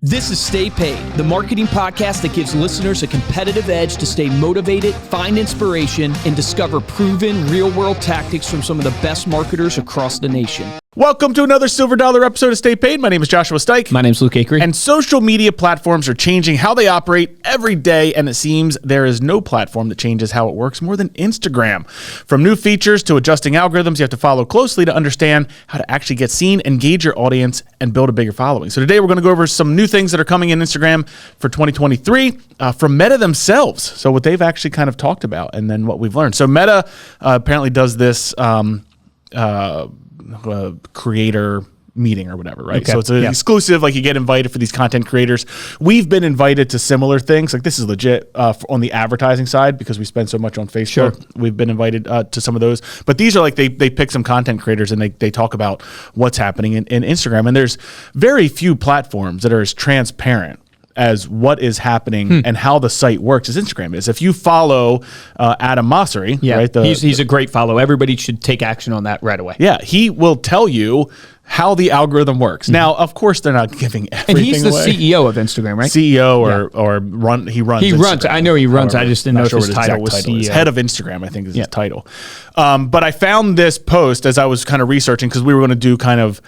This is Stay Paid, the marketing podcast that gives listeners a competitive edge to stay motivated, find inspiration, and discover proven real-world tactics from some of the best marketers across the nation. Welcome to another Silver Dollar episode of Stay Paid. My name is Joshua Stike. My name is Luke Akery. And social media platforms are changing how they operate every day, and it seems there is no platform that changes how it works more than Instagram. From new features to adjusting algorithms, you have to follow closely to understand how to actually get seen, engage your audience, and build a bigger following. So today we're going to go over some new things that are coming in Instagram for 2023 from Meta themselves. So what they've actually kind of talked about and then what we've learned. So Meta apparently does this creator meeting or whatever, right? Okay. So it's an exclusive, like you get invited for these content creators. We've been invited to similar things. Like this is legit on the advertising side because we spend so much on Facebook. Sure. We've been invited to some of those. But these are like, they pick some content creators and they talk about what's happening in Instagram. And there's very few platforms that are as transparent as what is happening and how the site works as Instagram is. If you follow Adam Mosseri, right? He's a great follow. Everybody should take action on that right away. Yeah, he will tell you how the algorithm works. Mm-hmm. Now, of course, they're not giving everything away. And he's the CEO of Instagram, right? CEO or runs. He runs. Instagram, I know he runs. However, I just didn't know if his title was CEO. Is. Head of Instagram, I think, is his title. But I found this post as I was kind of researching because we were going to do kind of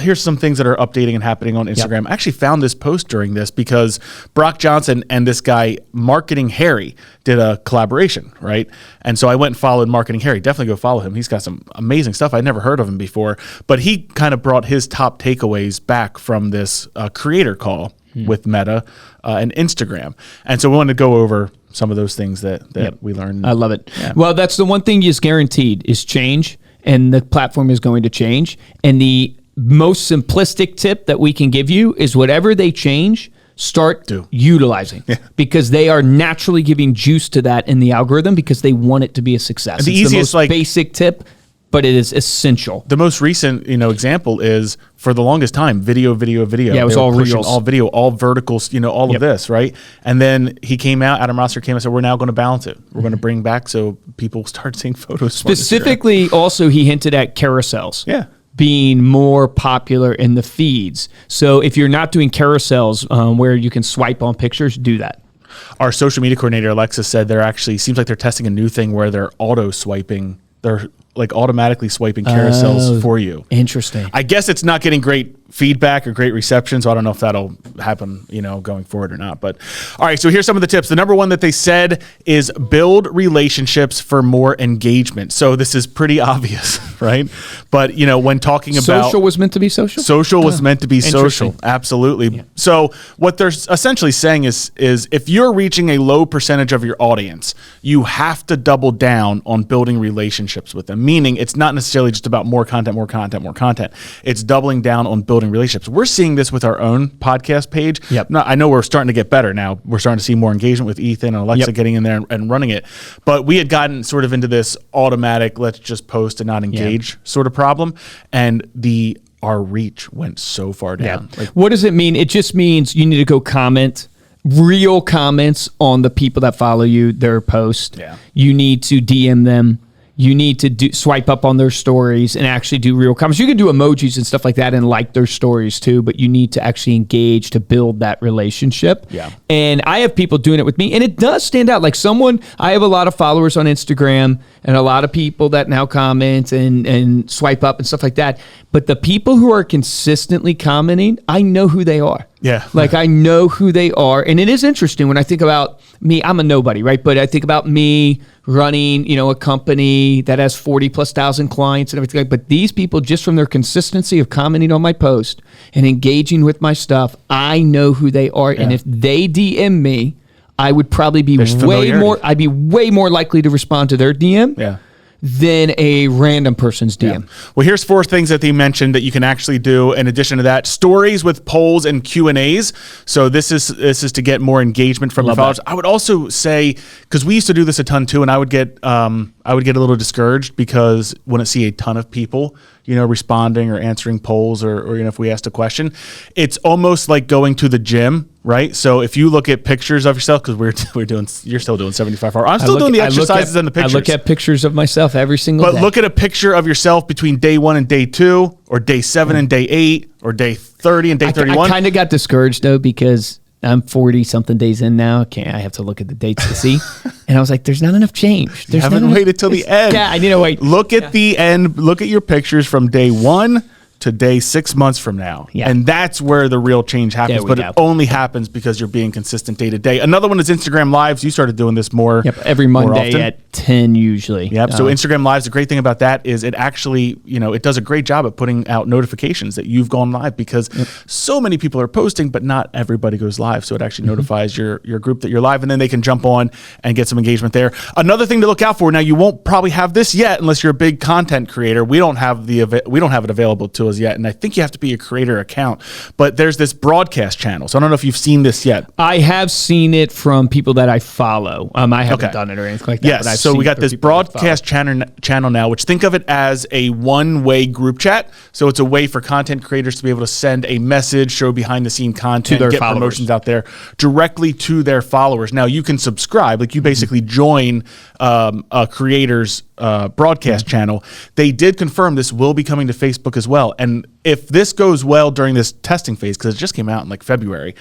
here's some things that are updating and happening on Instagram. Yep. I actually found this post during this because Brock Johnson and this guy, Marketing Harry, did a collaboration, right? And so I went and followed Marketing Harry. Definitely go follow him. He's got some amazing stuff. I'd never heard of him before, but he kind of brought his top takeaways back from this creator call with Meta and Instagram. And so we wanted to go over some of those things that we learned. I love it. Yeah. Well, that's the one thing is guaranteed is change. And the platform is going to change. And the most simplistic tip that we can give you is whatever they change, start utilizing. Yeah. Because they are naturally giving juice to that in the algorithm because they want it to be a success. The it's easiest, the most basic tip, but it is essential. The most recent, example is for the longest time, video. Yeah, it was all reels. All video, all verticals, all of this, right? And then he came out, Adam Rosser came out and said, we're now going to balance it. We're going to bring back so people start seeing photos. Specifically, also, he hinted at carousels. Yeah. Being more popular in the feeds. So if you're not doing carousels where you can swipe on pictures, do that. Our social media coordinator, Alexis, said seems like they're testing a new thing where they're auto swiping. They're like automatically swiping carousels for you. Interesting. I guess it's not getting great feedback or great reception, so I don't know if that'll happen, going forward or not. But all right, so here's some of the tips. The number one that they said is build relationships for more engagement. So this is pretty obvious, right? But when talking about social was meant to be social. Social was meant to be social. Absolutely. Yeah. So what they're essentially saying is if you're reaching a low percentage of your audience, you have to double down on building relationships with them. Meaning it's not necessarily just about more content. It's doubling down on building relationships. We're seeing this with our own podcast page. Yep. Now, I know we're starting to get better now. We're starting to see more engagement with Ethan and Alexa getting in there and running it. But we had gotten sort of into this automatic, let's just post and not engage sort of problem. And our reach went so far down. Yeah. What does it mean? It just means you need to go comment real comments on the people that follow you, their post. Yeah. You need to DM them. You need to swipe up on their stories and actually do real comments. You can do emojis and stuff like that and like their stories too, but you need to actually engage to build that relationship. Yeah. And I have people doing it with me, and it does stand out. Like I have a lot of followers on Instagram and a lot of people that now comment and swipe up and stuff like that. But the people who are consistently commenting, I know who they are. Yeah. Like I know who they are. And it is interesting when I think about me, I'm a nobody, right? But I think about me running, a company that has 40,000+ clients and everything. But these people, just from their consistency of commenting on my post and engaging with my stuff, I know who they are. Yeah. And if they DM me, I would probably be I'd be way more likely to respond to their DM than a random person's DM. Yeah. Well, here's 4 things that they mentioned that you can actually do in addition to that. Stories with polls and Q&As. So this is to get more engagement from your followers. I would also say, because we used to do this a ton too, and I would get a little discouraged because when I see a ton of people, responding or answering polls or if we asked a question, it's almost like going to the gym, right? So if you look at pictures of yourself, because you're still doing 75 hours. I'm still doing the exercises and the pictures. I look at pictures of myself every single day. But look at a picture of yourself between day 1 and day 2, or day 7 and day 8, or day 30 and day 31. I kind of got discouraged though, because I'm 40 something days in now. I have to look at the dates to see. And I was like, there's not enough change. You haven't waited till the end. Yeah, I need to wait. Look at the end. Look at your pictures from day 1 to day 6 months from now. Yeah. And that's where the real change happens. But it only happens because you're being consistent day to day. Another one is Instagram Lives. You started doing this more. Yep, every Monday at 10 usually. Yep. So Instagram Lives, the great thing about that is it actually, it does a great job at putting out notifications that you've gone live, because so many people are posting, but not everybody goes live. So it actually notifies your group that you're live, and then they can jump on and get some engagement there. Another thing to look out for. Now, you won't probably have this yet unless you're a big content creator. We don't have it available to us yet, and I think you have to be a creator account. But there's this broadcast channel. So I don't know if you've seen this yet. I have seen it from people that I follow. I haven't done it or anything like that. Yes. But I've so seen we got this broadcast channel now, which think of it as a one-way group chat. So it's a way for content creators to be able to send a message, show behind-the-scene content, get promotions out there directly to their followers. Now, you can subscribe. Like, you basically join a creator's broadcast channel. They did confirm this will be coming to Facebook as well. And if this goes well during this testing phase, because it just came out in like February,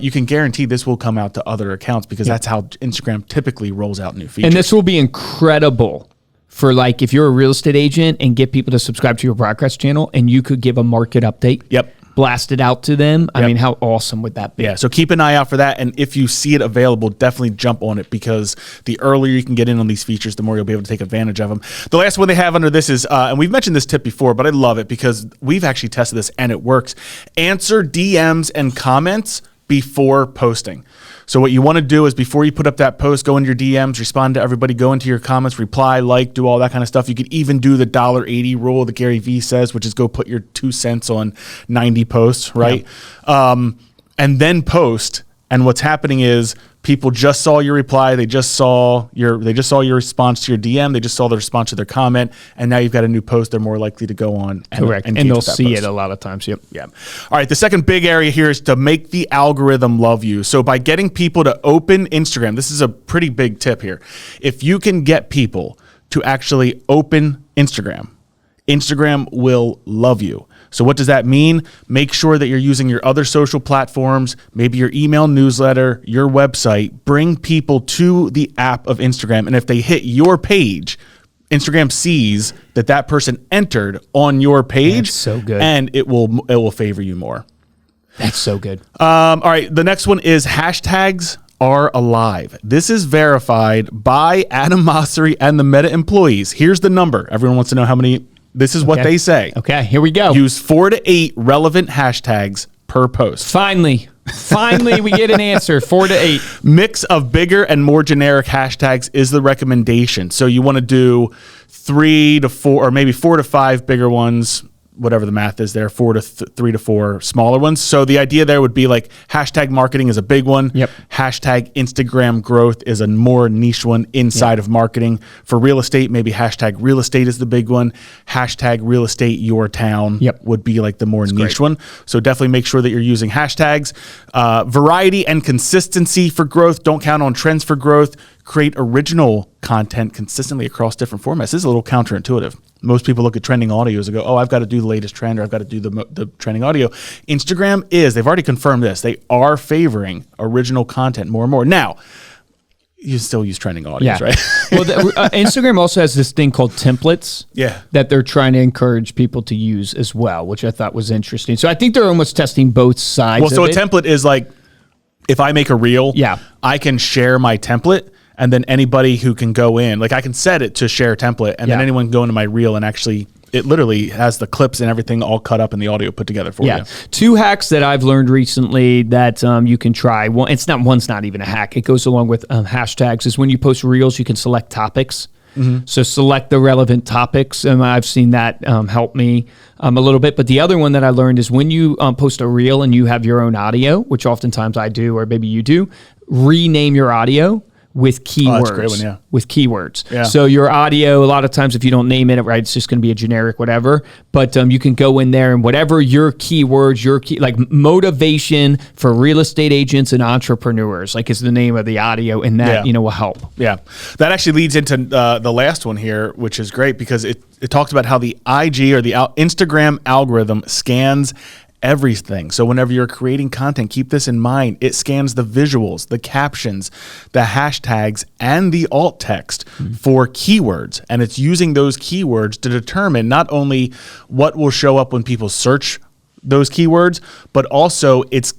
you can guarantee this will come out to other accounts, because that's how Instagram typically rolls out new features. And this will be incredible for, like, if you're a real estate agent and get people to subscribe to your broadcast channel, and you could give a market update. Yep. Blast it out to them. I mean, how awesome would that be? Yeah, so keep an eye out for that. And if you see it available, definitely jump on it, because the earlier you can get in on these features, the more you'll be able to take advantage of them. The last one they have under this is, and we've mentioned this tip before, but I love it because we've actually tested this and it works. Answer DMs and comments before posting. So what you want to do is, before you put up that post, go into your DMs, respond to everybody, go into your comments, reply, like, do all that kind of stuff. You could even do the $1.80 rule that Gary Vee says, which is go put your 2 cents on 90 posts, right? Yep. And then post. And what's happening is, people just saw your reply, they just saw your response to your DM, they just saw the response to their comment, and now you've got a new post they're more likely to go on and correct. And they'll see it a lot of times. Yep. Yeah. All right. The second big area here is to make the algorithm love you. So by getting people to open Instagram, this is a pretty big tip here. If you can get people to actually open Instagram, Instagram will love you. So what does that mean? Make sure that you're using your other social platforms, maybe your email newsletter, your website. Bring people to the app of Instagram. And if they hit your page, Instagram sees that person entered on your page. That's so good. And it will favor you more. That's so good. All right. The next one is hashtags are alive. This is verified by Adam Mosseri and the Meta employees. Here's the number. Everyone wants to know how many. This is what they say. Okay, here we go. Use 4 to 8 relevant hashtags per post. Finally, we get an answer. 4 to 8. Mix of bigger and more generic hashtags is the recommendation. So you want to do 3 to 4, or maybe 4 to 5 bigger ones, whatever the math is there, 3 to 4 smaller ones. So the idea there would be like hashtag marketing is a big one. Yep. Hashtag Instagram growth is a more niche one inside of marketing. For real estate, maybe hashtag real estate is the big one. Hashtag real estate your town would be like the more niche one. So definitely make sure that you're using hashtags. Variety and consistency for growth. Don't count on trends for growth. Create original content consistently across different formats. This is a little counterintuitive. Most people look at trending audios and go, oh, I've got to do the latest trend, or I've got to do the trending audio. Instagram they've already confirmed this. They are favoring original content more and more. Now, you still use trending audios, right? Well, Instagram also has this thing called templates that they're trying to encourage people to use as well, which I thought was interesting. So I think they're almost testing both sides of it. Well, so a template is like, if I make a reel, I can share my template. And then anybody who can go in, like I can set it to share template, and then anyone can go into my reel and actually, it literally has the clips and everything all cut up and the audio put together for you. 2 hacks that I've learned recently that you can try. One's not even a hack. It goes along with hashtags. Is when you post reels, you can select topics. So select the relevant topics, and I've seen that help me a little bit. But the other one that I learned is when you post a reel and you have your own audio, which oftentimes I do, or maybe you do, rename your audio with keywords. That's a great one, with keywords. So your audio, a lot of times if you don't name it, right, it's just going to be a generic whatever. But you can go in there and whatever your keywords, like motivation for real estate agents and entrepreneurs, like is the name of the audio, and that will help. Yeah, that actually leads into the last one here, which is great because it talks about how the IG or the Instagram algorithm scans everything. So whenever you're creating content, keep this in mind. It scans the visuals, the captions, the hashtags, and the alt text for keywords. And it's using those keywords to determine not only what will show up when people search those keywords, but also it's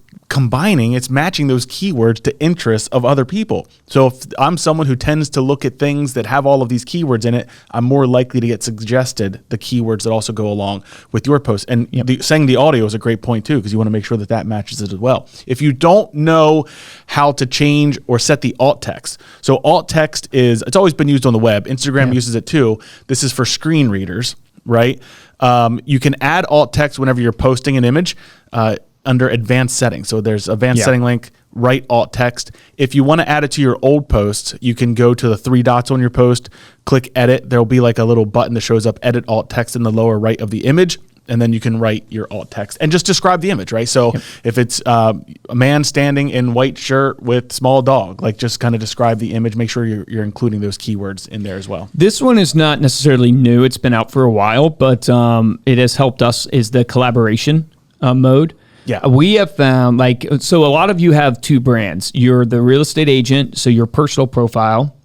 matching those keywords to interests of other people. So if I'm someone who tends to look at things that have all of these keywords in it, I'm more likely to get suggested the keywords that also go along with your post. And saying the audio is a great point too, because you want to make sure that matches it as well. If you don't know how to change or set the alt text, so alt text it's always been used on the web. Instagram uses it too. This is for screen readers, right? You can add alt text whenever you're posting an image, under advanced settings. So there's advanced setting link, write alt text. If you want to add it to your old posts, you can go to the 3 dots on your post, click edit. There'll be like a little button that shows up edit alt text in the lower right of the image. And then you can write your alt text and just describe the image, right? So if it's a man standing in white shirt with small dog, like just kind of describe the image, make sure you're including those keywords in there as well. This one is not necessarily new. It's been out for a while, but it has helped us is the collaboration mode. Yeah. We have found so a lot of you have 2 brands. You're the real estate agent, so your personal profile,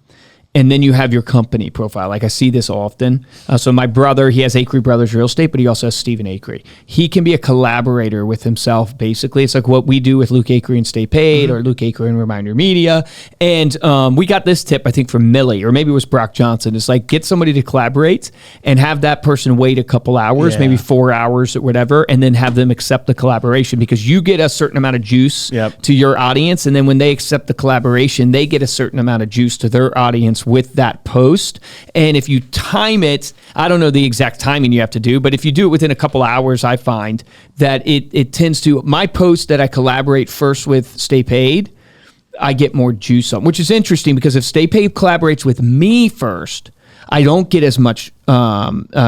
and then you have your company profile. Like I see this often. So my brother, he has Acre Brothers Real Estate, but he also has Stephen Acre. He can be a collaborator with himself, basically. It's like what we do with Luke Acre and Stay Paid or Luke Acre and Reminder Media. And we got this tip, I think, from Millie, or maybe it was Brock Johnson. It's like get somebody to collaborate and have that person wait a couple hours, maybe 4 hours or whatever, and then have them accept the collaboration because you get a certain amount of juice to your audience. And then when they accept the collaboration, they get a certain amount of juice to their audience with that post. And if you time it, I don't know the exact timing you have to do, but if you do it within a couple hours, I find that it tends to, my post that I collaborate first with Stay Paid, I get more juice on, which is interesting because if Stay Paid collaborates with me first, I don't get as much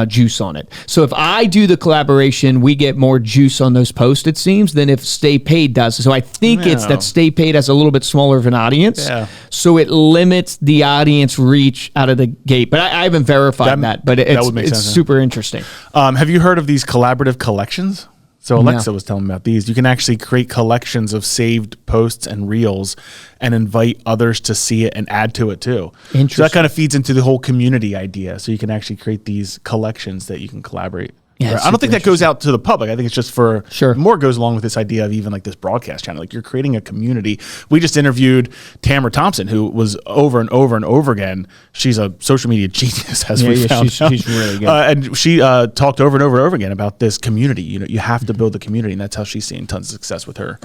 juice on it. So if I do the collaboration, we get more juice on those posts, it seems, than if Stay Paid does. So I think it's that Stay Paid has a little bit smaller of an audience. Yeah. So it limits the audience reach out of the gate. But I haven't verified that, but it's super interesting. Have you heard of these collaborative collections? So Alexa was telling me about these. You can actually create collections of saved posts and reels and invite others to see it and add to it too. Interesting. So that kind of feeds into the whole community idea. So you can actually create these collections that you can collaborate. Yeah, I don't think that goes out to the public. I think it's just for more goes along with this idea of even like this broadcast channel. Like you're creating a community. We just interviewed Tamara Thompson, who was over and over and over again. She's a social media genius, as we found out. She's really good. And she talked over and over and over again about this community. You know, you have to build a community, and that's how she's seeing tons of success with her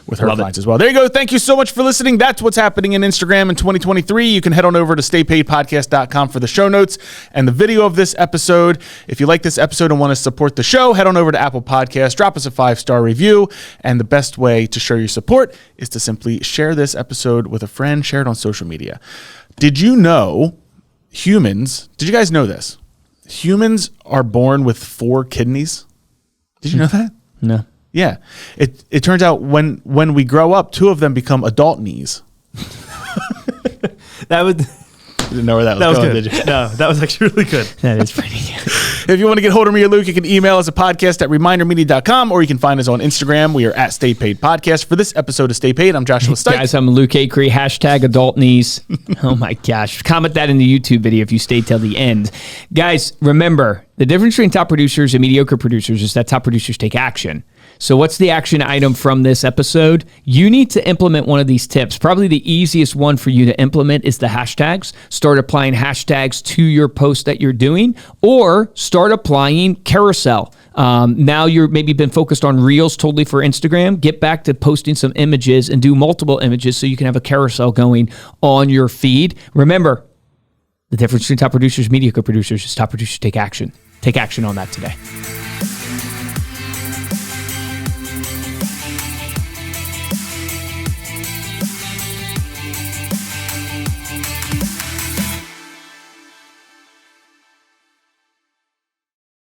clients as well. There you go. Thank you so much for listening. That's what's happening in Instagram in 2023. You can head on over to staypaidpodcast.com for the show notes and the video of this episode. If you like this episode and want to support the show, head on over to Apple Podcasts, drop us a 5-star review. And the best way to show your support is to simply share this episode with a friend, share it on social media. Did you know did you guys know this? Humans are born with 4 kidneys. Did you know that? No. Yeah. It turns out when we grow up, 2 of them become adult knees. That would... Didn't know where that was going, good. Did you? No, that was actually really good. That is pretty good. If you want to get hold of me or Luke, you can email us at podcast@remindermedia.com, or you can find us on Instagram. We are at Stay Paid Podcast. For this episode of Stay Paid, I'm Joshua Stike. Guys, I'm Luke Acre, #adult knees. Oh my gosh. Comment that in the YouTube video if you stayed till the end. Guys, remember, the difference between top producers and mediocre producers is that top producers take action. So what's the action item from this episode? You need to implement one of these tips. Probably the easiest one for you to implement is the hashtags. Start applying hashtags to your post that you're doing, or start applying carousel. Now you're maybe been focused on Reels totally for Instagram. Get back to posting some images and do multiple images so you can have a carousel going on your feed. Remember, the difference between top producers and mediocre producers is top producers take action. Take action on that today.